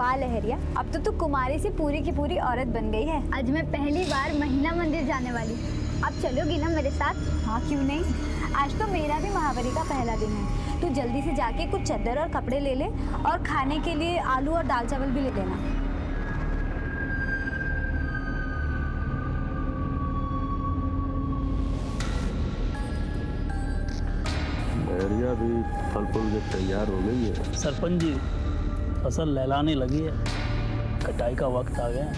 वाह लहरिया, अब तो तू कुमारी से पूरी की पूरी औरत बन गई है। आज मैं पहली बार महीना मंदिर जाने वाली। अब चलोगी ना मेरे साथ? हाँ क्यों नहीं, आज तो मेरा भी महावारी का पहला दिन है। तू जल्दी से जाके कुछ चादर और कपड़े ले ले और खाने के लिए आलू और दाल चावल भी ले लेना। लहरिया भी फल फूल के तैयार हो गई है। सरपंच जी, फसल लहलाने लगी है, कटाई का वक्त आ गया।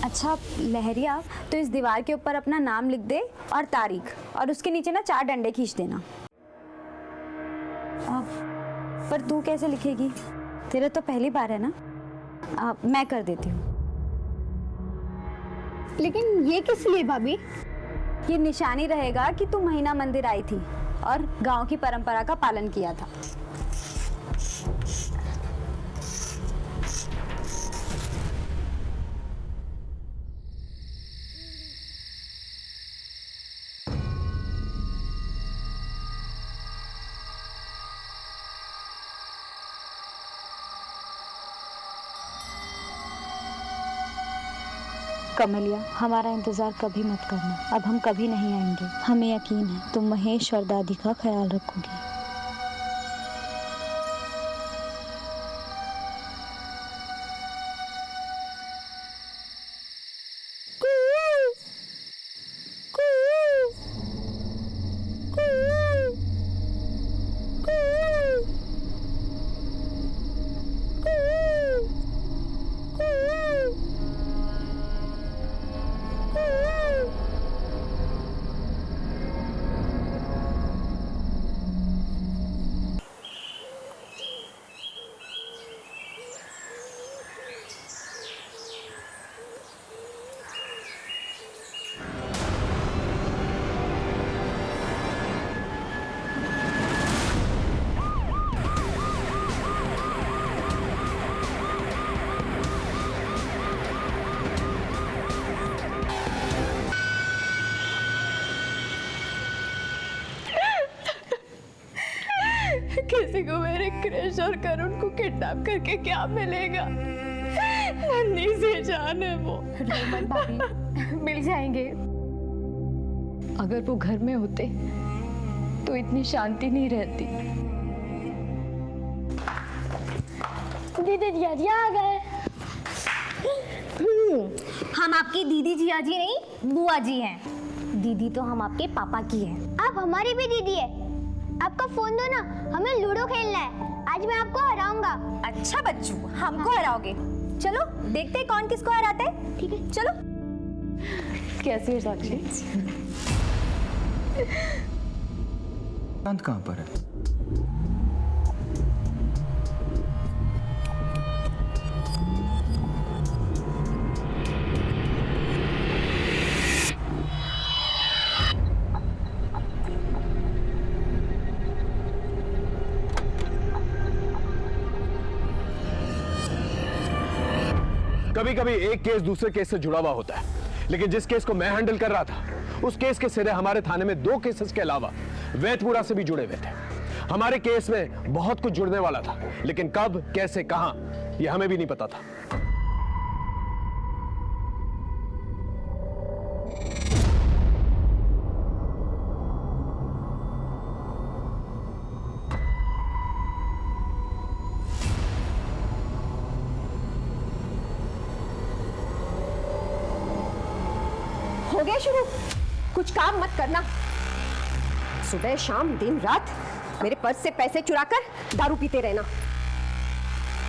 अच्छा लहरिया, तो इस दीवार के ऊपर अपना नाम लिख दे और तारीख, और उसके नीचे ना 4 डंडे खींच देना। पर तू कैसे लिखेगी? तेरा तो पहली बार है ना। मैं कर देती हूँ। लेकिन ये किस लिए भाभी? ये निशानी रहेगा कि तू महीना मंदिर आई थी और गांव की परंपरा का पालन किया था। कमलिया, हमारा इंतजार कभी मत करना, अब हम कभी नहीं आएंगे। हमें यकीन है तुम महेश और दादी का ख्याल रखोगी। किसी को मेरे क्रिश और करुण को किडनैप करके क्या मिलेगा? नन्ही सी जान है वो। रोमन भाभी, मिल जाएंगे। अगर वो घर में होते तो इतनी शांति नहीं रहती। दीदी जी आ गए। हम आपकी दीदी जिया जी नहीं, बुआ जी हैं। दीदी तो हम आपके पापा की हैं। आप हमारी भी दीदी है। आपका फोन दो ना, हमें लूडो खेलना है। आज मैं आपको हराऊंगा। अच्छा बच्चू, हमको हराओगे? चलो देखते हैं कौन किसको हराता है। ठीक है, चलो। कैसी है साक्षी? शांत कहाँ पर है? कभी कभी एक केस दूसरे केस से जुड़ा हुआ होता है, लेकिन जिस केस को मैं हैंडल कर रहा था उस केस के सिरे हमारे थाने में 2 केसेस के अलावा वैतपुरा से भी जुड़े हुए थे। हमारे केस में बहुत कुछ जुड़ने वाला था, लेकिन कब, कैसे, कहां, यह हमें भी नहीं पता था। हो गया शुरू? कुछ काम मत करना। सुबह शाम दिन रात मेरे पर्स से पैसे चुराकर दारू पीते रहना।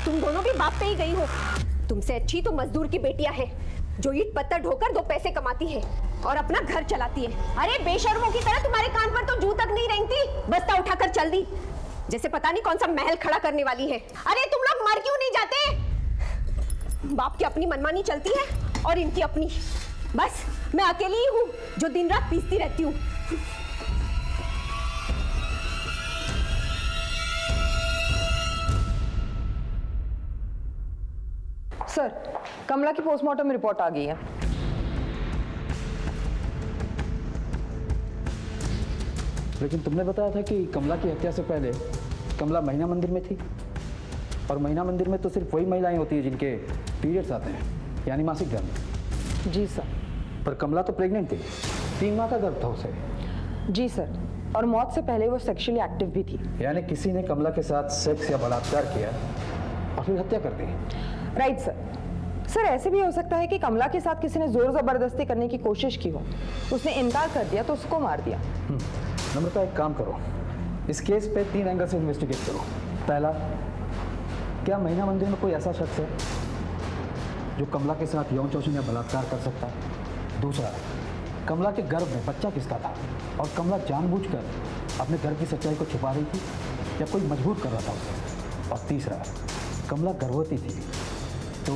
तुम दोनों भी बाप पे ही गई हो। तुमसे अच्छी तो मजदूर की बेटियां हैं जो ईंट पत्थर ढोकर 2 पैसे कमाती है और अपना घर चलाती है। अरे बेशर्मों की तरह तुम्हारे कान पर तो जू तक नहीं रेंगती, बस्ता उठाकर चल दी जैसे पता नहीं कौन सा महल खड़ा करने वाली है। अरे तुम लोग मर क्यों नहीं जाते? बाप की अपनी मनमानी चलती है और इनकी अपनी। बस मैं अकेली ही हूँ जो दिन रात पीसती रहती हूँ। सर, कमला की पोस्टमार्टम रिपोर्ट आ गई है। लेकिन तुमने बताया था कि कमला की हत्या से पहले कमला महिला मंदिर में थी, और महिला मंदिर में तो सिर्फ वही महिलाएं होती हैं जिनके पीरियड्स आते हैं, यानी मासिक धर्म। जी सर। पर कमला तो प्रेग्नेंट थी, 3 माह का गर्भ था उसे। जी सर, और मौत से पहले वो सेक्सुअली एक्टिव भी थी। यानी किसी ने कमला के साथ सेक्स या बलात्कार किया और फिर हत्या कर दी। Right sir. सर, ऐसे भी हो सकता है कि कमला के साथ किसी ने जोर जबरदस्ती करने की कोशिश की हो, उसने इनकार कर दिया तो उसको मार दिया। नम्रता, एक काम करो, इस केस पे 3 एंगल से इन्वेस्टिगेट करो। पहला, क्या महिला मंदिर में कोई ऐसा शख्स है जो कमला के साथ यौन शोषण या बलात्कार कर सकता है? दूसरा, कमला के गर्भ में बच्चा किसका था, और कमला जानबूझकर अपने गर्भ की सच्चाई को छुपा रही थी या कोई मजबूर कर रहा था उसे? और तीसरा, कमला गर्भवती थी तो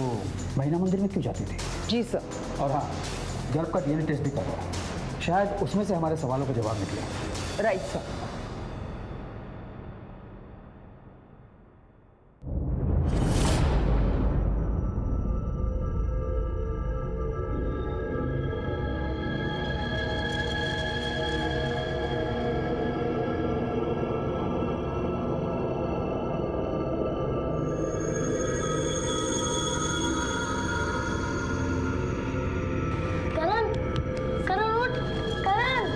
महिला मंदिर में क्यों जाती थी? जी सर। और हाँ, गर्भ का DNA टेस्ट भी करवाओ, शायद उसमें से हमारे सवालों का जवाब निकले। Right sir. करण, करण उठ, करण।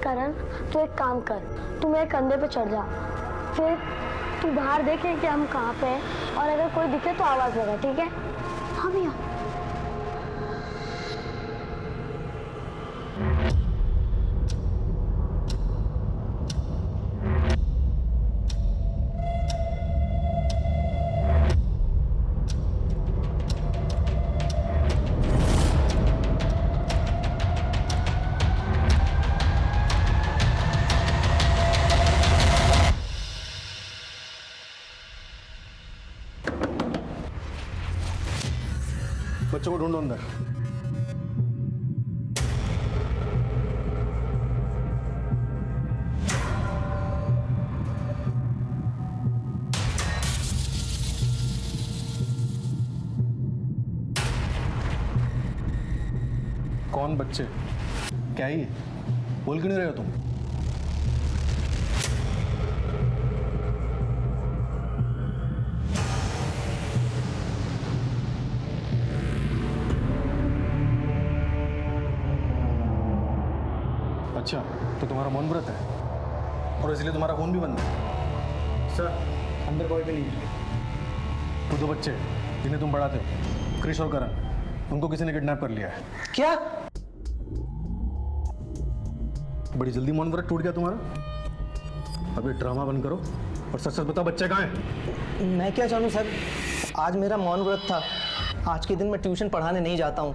करण, तू एक काम कर, तू मेरे कंधे पे चढ़ जा, फिर तू बाहर देखे कि हम कहाँ पे हैं, और अगर कोई दिखे तो आवाज लगा, ठीक है? हाँ भैया। बच्चों को ढूंढो अंदर। कौन बच्चे? क्या ही है? बोल क्यों नहीं रहे हो तुम? अच्छा, तो तुम्हारा मौन व्रत है और इसलिए तुम्हारा खून भी बंद है। सर, अंदर कोई भी नहीं है। तो 2 बच्चे जिन्हें तुम पढ़ाते हो, क्रिश और करण, उनको किसी ने किडनैप कर लिया है। क्या? बड़ी जल्दी मौन व्रत टूट गया तुम्हारा? अब ये ड्रामा बंद करो और सच सच बताओ, बच्चे कहाँ हैं? मैं क्या जानूँ सर, आज मेरा मौन व्रत था। आज के दिन मैं ट्यूशन पढ़ाने नहीं जाता हूँ,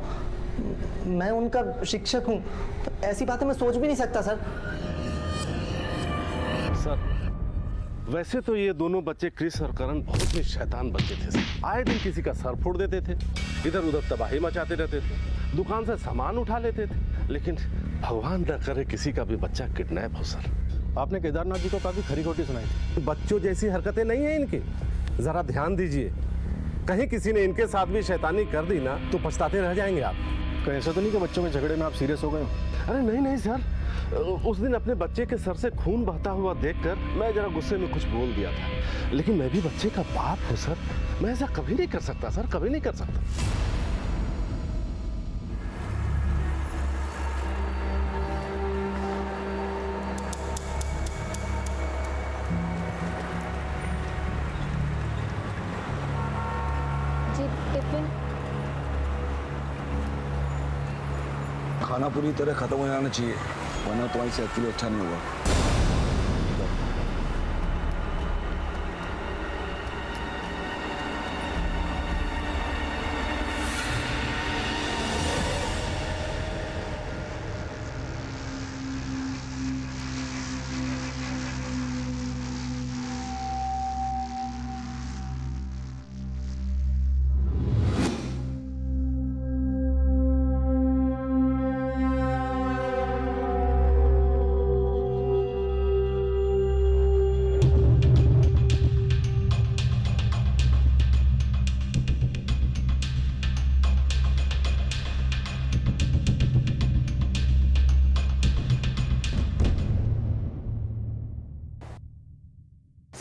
मैं उनका शिक्षक हूँ, तो ऐसी बातें मैं सोच भी नहीं सकता सर। सर, वैसे तो ये दोनों बच्चे क्रिस और करण बहुत ही शैतान बच्चे थे सर। आए दिन किसी का सर फोड़ देते थे, इधर उधर तबाही मचाते रहते थे, दुकान से सामान उठा लेते थे, लेकिन भगवान न करे किसी का भी बच्चा किडनैप हो सर। आपने केदारनाथ जी को काफी खरी खोटी सुनाई थी। बच्चों जैसी हरकतें नहीं है इनकी, जरा ध्यान दीजिए, कहीं किसी ने इनके साथ भी शैतानी कर दी ना तो पछताते रह जाएंगे आप। कहीं ऐसा तो नहीं कि बच्चों के झगड़े में आप सीरियस हो गए हो? अरे नहीं नहीं सर, उस दिन अपने बच्चे के सर से खून बहता हुआ देखकर मैं जरा गुस्से में कुछ बोल दिया था, लेकिन मैं भी बच्चे का बाप हूँ सर, मैं ऐसा कभी नहीं कर सकता सर, कभी नहीं कर सकता। जी, टिफिन। खाना पूरी तरह खत्म हो जाना चाहिए, वरना तुम्हारी सेहत के लिए अच्छा नहीं होगा।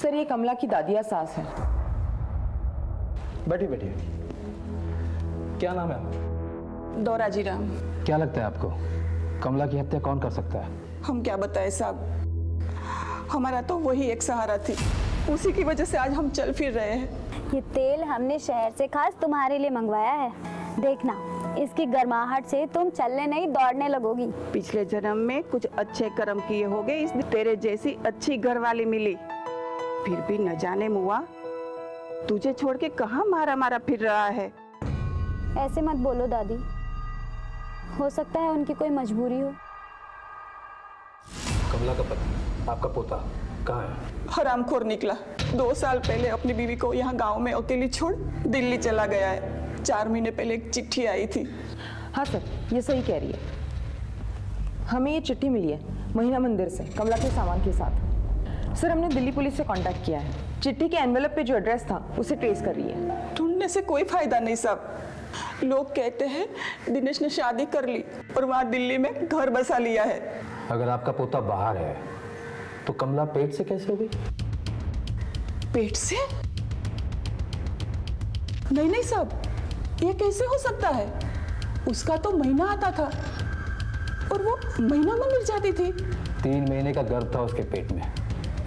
सर ये कमला की दादिया सास है। बैठिए बैठिए। क्या नाम है आपका? दौराजी राम। क्या लगता है आपको कमला की हत्या कौन कर सकता है? हम क्या बताएं साहब, हमारा तो वही एक सहारा थी, उसी की वजह से आज हम चल फिर रहे हैं। ये तेल हमने शहर से खास तुम्हारे लिए मंगवाया है, देखना इसकी गर्माहट से तुम चलने नहीं दौड़ने लगोगी। पिछले जन्म में कुछ अच्छे कर्म किए होगे, इसलिए तेरे जैसी अच्छी घरवाली मिली। फिर भी न जाने मुआ तुझे छोड़ के कहाँ मारा मारा फिर रहा है। ऐसे मत बोलो दादी, हो सकता है उनकी कोई मजबूरी हो। कमला का पति आपका पोता कहाँ है? हरामखोर निकला। 2 साल पहले अपनी बीवी को यहाँ गांव में अकेली छोड़ दिल्ली चला गया है। 4 महीने पहले एक चिट्ठी आई थी। हाँ सर, ये सही कह रही है। हमें ये चिट्ठी मिली है महीना मंदिर से कमला के सामान के साथ। सर हमने दिल्ली पुलिस से कांटेक्ट किया है, चिट्ठी के एनवेलप पे जो एड्रेस था उसे ट्रेस कर रही है। ढूंढने से कोई फायदा नहीं साहब। लोग कहते हैं दिनेश ने शादी कर ली और वहाँ दिल्ली में घर बसा लिया है। अगर आपका पोता बाहर है तो कमला पेट से कैसे हो गई? पेट से? नहीं नहीं साहब, ये कैसे हो सकता है? उसका तो महीना आता था और वो महीना मंदिर जाती थी। 3 महीने का गर्भ था उसके पेट में,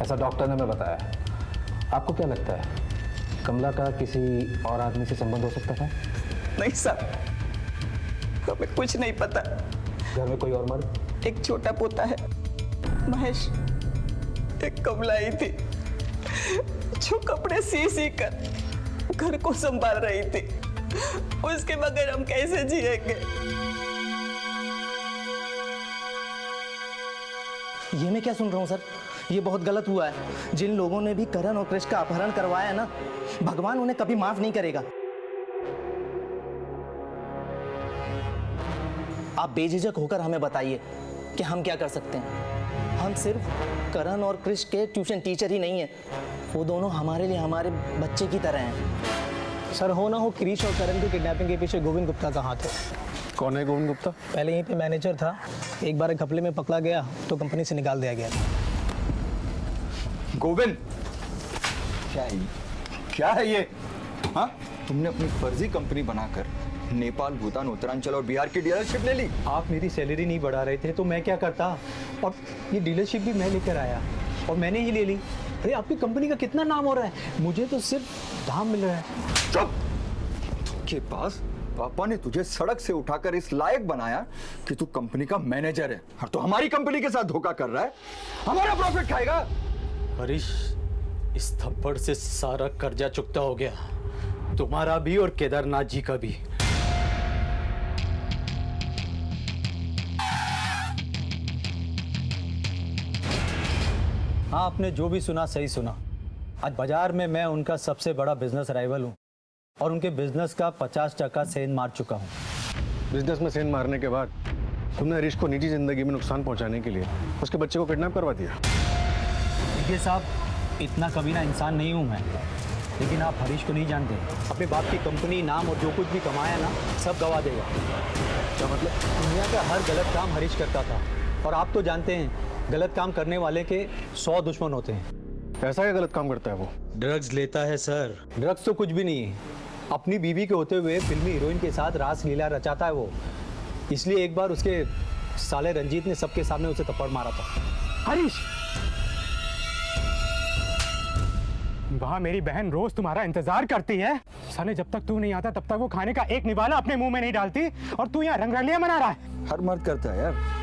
ऐसा डॉक्टर ने हमें बताया। आपको क्या लगता है कमला का किसी और आदमी से संबंध हो सकता था? नहीं साहब, हमें कुछ नहीं पता। घर में कोई और मर्द? एक छोटा पोता है महेश, एक कमला ही थी जो कपड़े सी कर घर को संभाल रही थी। उसके बगैर हम कैसे जिएंगे? ये मैं क्या सुन रहा हूँ सर, ये बहुत गलत हुआ है। जिन लोगों ने भी करण और कृष्ण का अपहरण करवाया ना, भगवान उन्हें कभी माफ नहीं करेगा। आप बेझिझक होकर हमें बताइए कि हम क्या कर सकते हैं। हम सिर्फ करण और कृष्ण के ट्यूशन टीचर ही नहीं हैं, वो दोनों हमारे लिए हमारे बच्चे की तरह हैं। सर हो ना हो क्रिश और करण की किडनैपिंग के पीछे गोविंद गुप्ता का हाथ है। कौन है गोविंद गुप्ता? पहले यहीं पे मैनेजर था, एक बार एक घपले में पकड़ा गया तो कंपनी से निकाल दिया गया। गोविंद, क्या है ये? हाँ, तुमने अपनी फर्जी कंपनी बनाकर नेपाल, भूटान, उत्तरांचल और बिहार की डीलरशिप ले ली। आप मेरी सैलरी नहीं बढ़ा रहे थे तो मैं क्या करता, और ये डीलरशिप भी मैं लेकर आया और मैंने ही ले ली। अरे आपकी कंपनी का कितना नाम हो रहा है, मुझे तो सिर्फ दाम मिल रहा है। चुप! तुमके पास पापा ने तुझे सड़क से उठाकर इस लायक बनाया कि तू कंपनी का मैनेजर है, और तो हमारी कंपनी के साथ धोखा कर रहा है, हमारा प्रॉफिट खाएगा। हरीश, इस थप्पड़ से सारा कर्जा चुकता हो गया, तुम्हारा भी और केदारनाथ जी का भी। हाँ, आपने जो भी सुना सही सुना। आज बाजार में मैं उनका सबसे बड़ा बिजनेस राइवल हूँ और उनके बिजनेस का 50% सेंध मार चुका हूँ। बिजनेस में सेंध मारने के बाद तुमने हरीश को निजी जिंदगी में नुकसान पहुंचाने के लिए उसके बच्चे को किडनैप करवा दिया। देखिए साहब, इतना कमीना इंसान नहीं हूँ मैं, लेकिन आप हरीश को नहीं जानते। अपने बाप की कंपनी, नाम और जो कुछ भी कमाया ना, सब गवा देगा। क्या मतलब? दुनिया का हर गलत काम हरीश करता था, और आप तो जानते हैं गलत काम करने वाले के 100 दुश्मन होते हैं। ऐसा क्या गलत काम करता है वो? ड्रग्स लेता है सर। ड्रग्स तो कुछ भी नहीं है, अपनी बीवी के होते हुए फिल्मी हीरोइन के साथ रास लीला रचाता है वो। इसलिए एक बार उसके साले रंजीत ने सबके सामने उसे थप्पड़ मारा था। हरीश, वहाँ मेरी बहन रोज तुम्हारा इंतजार करती है। साले जब तक तू नहीं आता तब तक वो खाने का एक निवाला अपने मुंह में नहीं डालती, और तू यहाँ रंगरलियां मना रहा है। हर मर्द करता है यार।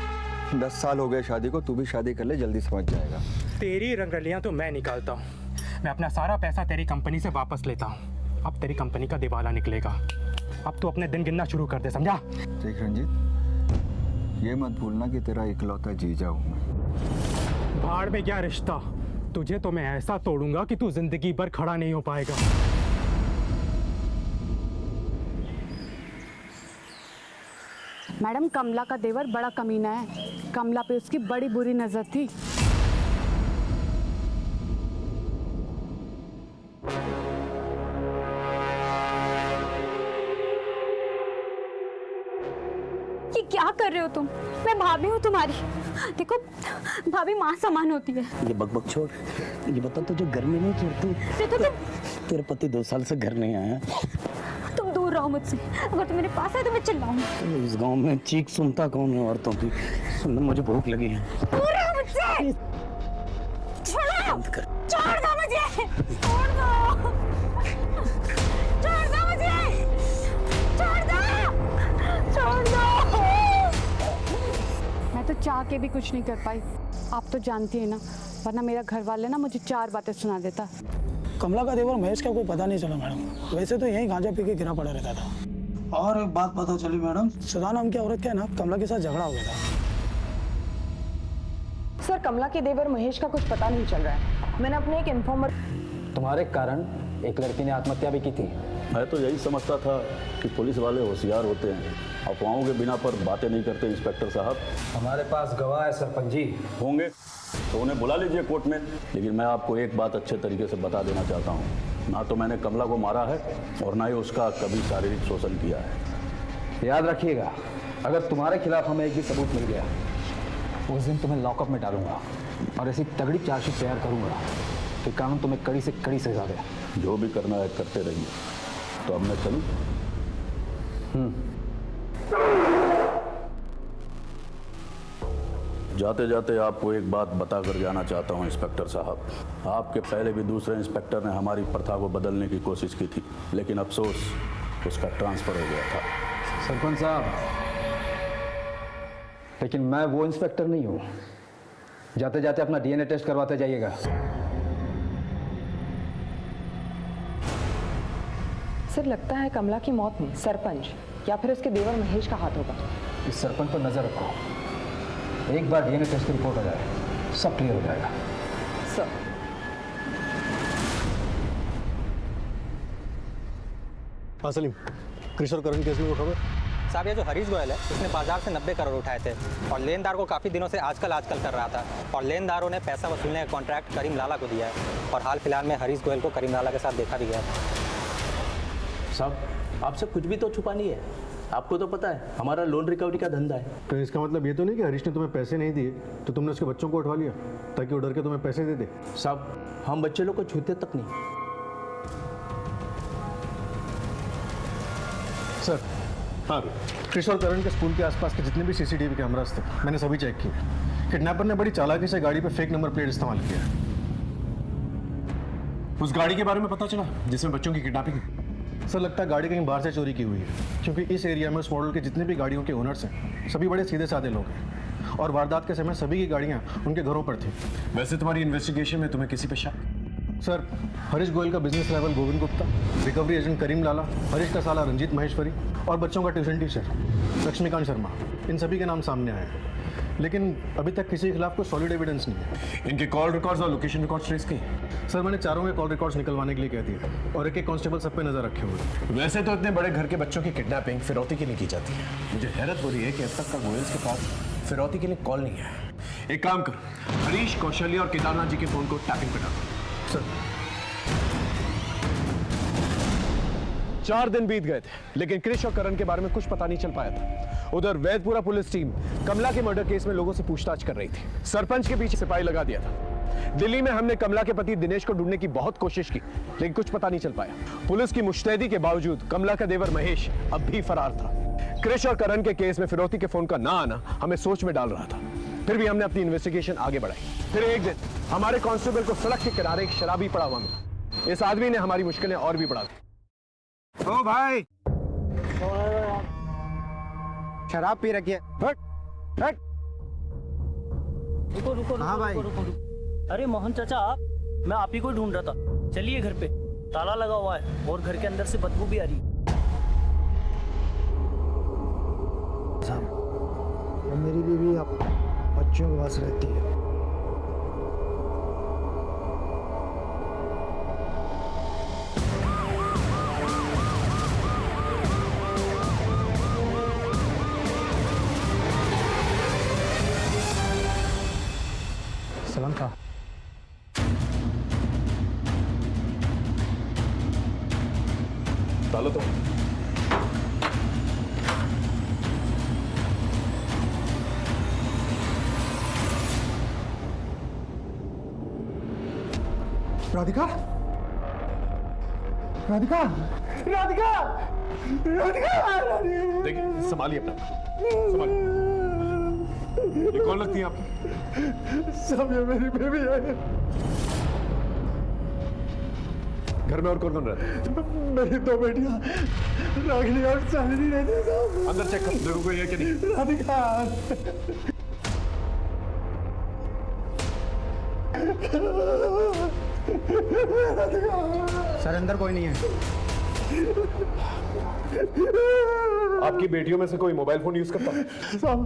10 साल हो गए शादी को, तू भी शादी कर ले, जल्दी समझ जाएगा। तेरी रंगरलियां तो मैं निकालता हूँ। मैं अपना सारा पैसा तेरी कंपनी से वापस लेता हूँ। अब तेरी कंपनी का दिवाला निकलेगा। अब तू अपने दिन गिनना शुरू कर दे, समझा? देख रंजीत, ये मत भूलना कि तेरा इकलौता जीजा हूँ मैं। भाड़ में क्या रिश्ता, तुझे तो मैं ऐसा तोड़ूंगा कि तू जिंदगी भर खड़ा नहीं हो पाएगा। मैडम, कमला का देवर बड़ा कमीना है। कमला पे उसकी बड़ी बुरी नजर थी। ये क्या कर रहे हो तुम? मैं भाभी हूँ तुम्हारी। देखो भाभी माँ समान होती है। ये बकबक छोड़, ये बता तुझे घर में नहीं छोड़ती? देखो तेरे पति 2 साल से घर नहीं आया। तुम दूर रहो मुझसे। अगर तुम मेरे पास आए तो मैं चिल्लाऊंगी। तो इस गांव में चीख सुनता कौन है औरतों की? सुन, मुझे भूख लगी है। दूर रहो मुझसे। छोड़ो, छोड़ दो मुझे, छोड़ दो, छोड़ दो मुझे, छोड़ दो, छोड़ दो। मैं तो चाह के भी कुछ नहीं कर पाई। आप तो जानती है ना, वरना मेरा घर वाले ना मुझे 4 बातें सुना देता। कमला का देवर महेश का कोई पता नहीं चला मैडम। वैसे तो यहीं गांजा पी के गिरा पड़ा रहता था। और एक बात पता चली मैडम, सुधा नाम की औरत का ना कमला के साथ झगड़ा हो गया था। सर कमला के देवर महेश का कुछ पता नहीं चल रहा है। मैंने अपने एक इन्फॉर्मर। तुम्हारे कारण एक लड़की ने आत्महत्या भी की थी। मैं तो यही समझता था कि पुलिस वाले होशियार होते हैं, अफवाहों के बिना पर बातें नहीं करते इंस्पेक्टर साहब। हमारे पास गवाह है सरपंच जी। होंगे तो उन्हें बुला लीजिए कोर्ट में। लेकिन मैं आपको एक बात अच्छे तरीके से बता देना चाहता हूँ, ना तो मैंने कमला को मारा है और ना ही उसका कभी शारीरिक शोषण किया है। याद रखिएगा, अगर तुम्हारे खिलाफ हमें एक भी सबूत मिल गया, उस दिन तुम्हें लॉकअप में डालूंगा और ऐसी तगड़ी चार्जशीट तैयार करूंगा कि कानून तुम्हें कड़ी से कड़ी सजा दे। जो भी करना है करते रहिए। तो अब मैं चलूं? जाते जाते आपको एक बात बता कर जाना चाहता हूं इंस्पेक्टर साहब। आपके पहले भी दूसरे इंस्पेक्टर ने हमारी प्रथा को बदलने की कोशिश की थी, लेकिन अफसोस उसका ट्रांसफर हो गया था। सरपंच साहब, लेकिन मैं वो इंस्पेक्टर नहीं हूं। जाते जाते अपना डीएनए टेस्ट करवाते जाइएगा। सर लगता है कमला की मौत में सरपंच या फिर उसके देवर महेश का हाथ होगा। इस सरपंच पर नजर रखो। एक बार डीएनए टेस्ट की रिपोर्ट आ जाए, सब क्लियर हो जाएगा। सर हाँ सलीम, क्रिश और करण केस में वो खबर? साहब ये जो हरीश गोयल है, उसने बाजार से 90 करोड़ उठाए थे और लेनदार को काफ़ी दिनों से आजकल कर रहा था और लेनदारों ने पैसा वसूलने का कॉन्ट्रैक्ट करीम लाला को दिया है और हाल फिलहाल में हरीश गोयल को करीम लाला के साथ देखा भी गया। साहब आपसे कुछ भी तो छुपा नहीं है। आपको तो पता है हमारा लोन रिकवरी का धंधा है। तो इसका मतलब ये तो नहीं कि हरीश ने तुम्हें पैसे नहीं दिए तो तुमने उसके बच्चों को उठवा लिया ताकि वो डर के तुम्हें पैसे दे दे? साहब हम बच्चे लोग को छूते तक नहीं। सर हाँ, क्रिश और करण के स्कूल के आसपास के जितने भी सीसीटीवी कैमरास थे मैंने सभी चेक किए। किडनैपर ने बड़ी चालाकी से गाड़ी पे फेक नंबर प्लेट इस्तेमाल किया है। उस गाड़ी के बारे में पता चला जिसमें बच्चों की किडनैपिंग। सर लगता है गाड़ी कहीं बाहर से चोरी की हुई है, क्योंकि इस एरिया में उस मॉडल के जितने भी गाड़ियों के ओनर्स हैं सभी बड़े सीधे साधे लोग हैं और वारदात के समय सभी की गाड़ियाँ उनके घरों पर थी। वैसे तुम्हारी इन्वेस्टिगेशन में तुम्हें किसी पे शक? सर हरीश गोयल का business level Govind Gupta, recovery agent Karim Lala, Harish का साला रंजीत महेश्वरी और बच्चों का ट्यूशन टीचर लक्ष्मीकांत शर्मा, इन सभी के नाम सामने आए हैं। लेकिन अभी तक किसी के खिलाफ कोई सॉलिड एविडेंस नहीं है। इनके कॉल रिकॉर्ड्स और लोकेशन रिकॉर्ड्स ट्रेस किए। सर मैंने चारों के कॉल रिकॉर्ड्स निकलवाने के लिए कह दिया और एक कांस्टेबल सब पे नजर रखे हुए। वैसे तो इतने बड़े घर के बच्चों की किडनैपिंग फिरौती के लिए की जाती है। मुझे हैरत हो रही है कि अब तक का गोयल्स के पास फिरौती के लिए कॉल नहीं है। एक काम कर, हरीश, कौशल्या और केदारनाथ जी के फोन को टैपिंग पे डाल। सर 4 दिन बीत गए थे, लेकिन क्रिश और करण के बारे में कुछ पता नहीं चल पाया था। उधर वैदपुरा पुलिस टीम कमला के मर्डर केस में लोगों से पूछताछ कर रही थी। सरपंच के पीछे सिपाही लगा दिया था। दिल्ली में हमने कमला के पति दिनेश को ढूंढने की बहुत कोशिश की, लेकिन कुछ पता नहीं चल पाया। पुलिस की मुस्तैदी के बावजूद कमला का देवर महेश अब भी फरार था। क्रिश और करण के केस में फिरौती के फोन का ना आना हमें सोच में डाल रहा था। फिर भी हमने अपनी इन्वेस्टिगेशन आगे बढ़ाई। फिर एक दिन हमारे कांस्टेबल को सड़क के किनारे एक शराबी पड़ा हुआ मिला। इस आदमी ने हमारी मुश्किलें और भी बढ़ा दी। ओ भाई, शराब पी रखी है। हट, हट। रुको रुको हाँ भाई। रुको, रुको। अरे मोहन चाचा, आप, मैं आप ही को ढूंढ रहा था। चलिए घर पे, ताला लगा हुआ है और घर के अंदर से बदबू भी आ रही है। मेरी बीवी आप बच्चों के पास रहती है। सलाम था। डालो तो। राधिका राधिका राधिका राधिका देखिए संभालिए अपना, संभालिए। ये कौन लगती है आप? सब ये मेरी बेबी है। घर में और कौन कौन रहता है? मेरी 2 बेटियां रागिनी और चांदनी रहती है साहब। अंदर चेक कर, देखो कोई है कि नहीं। राधिका सर अंदर कोई नहीं है। आपकी बेटियों में से कोई मोबाइल फोन यूज करता है? साहब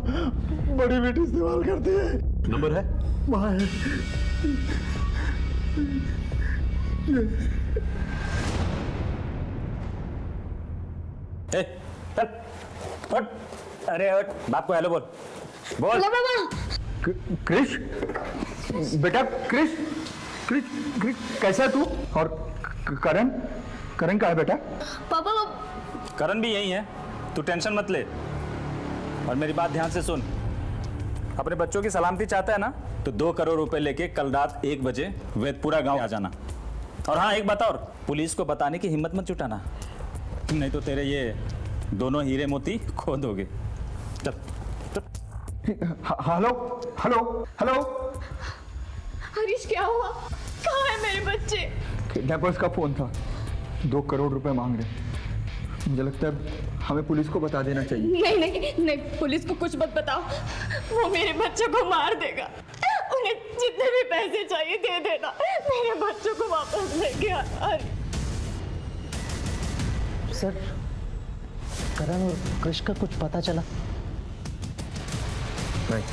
बड़ी बेटी इस्तेमाल करती है। नंबर है? वहाँ है। ए, चल, उठ। अरे उठ, बाप को हेलो बोल। बोल। हेलो पापा। क्रिश बेटा, क्रिश क्रिश क्रिश कैसा है तू? और करण करण का है बेटा? पापा करण भी यही है, तू टेंशन मत ले। और मेरी बात ध्यान से सुन, अपने बच्चों की सलामती चाहता है ना, तो 2 करोड़ रुपए लेके कल रात 1 बजे वेदपुरा गांव आ जाना। और हाँ एक बात और, पुलिस को बताने की हिम्मत मत जुटाना, नहीं तो तेरे ये दोनों हीरे मोती खो दोगे। चल हेलो हेलो हेलो। हरीश क्या हुआ? कहाँ है मेरे बच्चे? किडनैपर्स का फोन था, 2 करोड़ रुपए मांग रहे। मुझे लगता है हमें पुलिस को बता देना चाहिए। नहीं नहीं नहीं, पुलिस को कुछ मत बताओ, वो मेरे बच्चों को मार देगा। उन्हें जितने भी पैसे चाहिए दे देना, मेरे बच्चों को वापस लेके आ। सर करण और कृष का कुछ पता चला? नहीं।